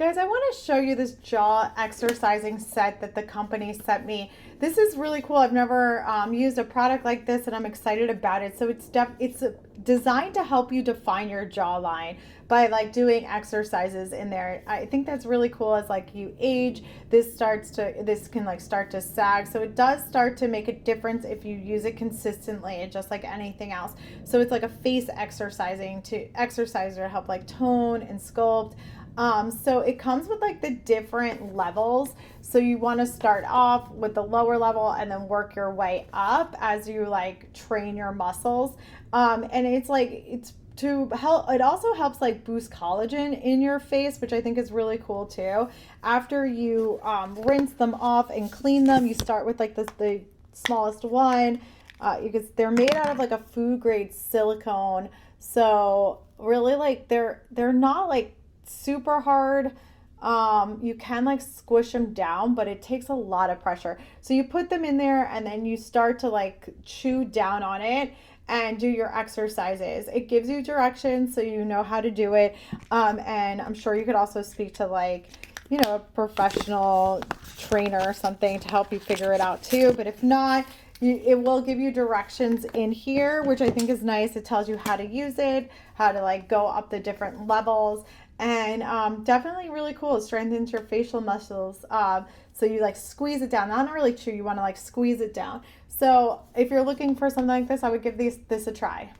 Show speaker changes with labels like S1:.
S1: Guys, I want to show you this jaw exercising set that the company sent me. This is really cool. I've never used a product like this, and I'm excited about it. So it's designed to help you define your jawline by like doing exercises in there. I think that's really cool. As like you age, this can like start to sag. So it does start to make a difference if you use it consistently, just like anything else. So it's like a face exerciser to help like tone and sculpt. So it comes with like the different levels. So you want to start off with the lower level and then work your way up as you like train your muscles. And it's to help. It also helps like boost collagen in your face, which I think is really cool too. After you rinse them off and clean them, you start with like the smallest one. Because they're made out of like a food grade silicone. So really like they're not like super hard. You can like squish them down, but it takes a lot of pressure. So you put them in there and then you start to like chew down on it and do your exercises. It gives you directions so you know how to do it. And I'm sure you could also speak to like, a professional trainer or something to help you figure it out too. But if not, it will give you directions in here, which I think is nice. It tells you how to use it, how to like go up the different levels, and definitely really cool. It strengthens your facial muscles. So you like squeeze it down. Not really chew. You want to like squeeze it down. So if you're looking for something like this, I would give this a try.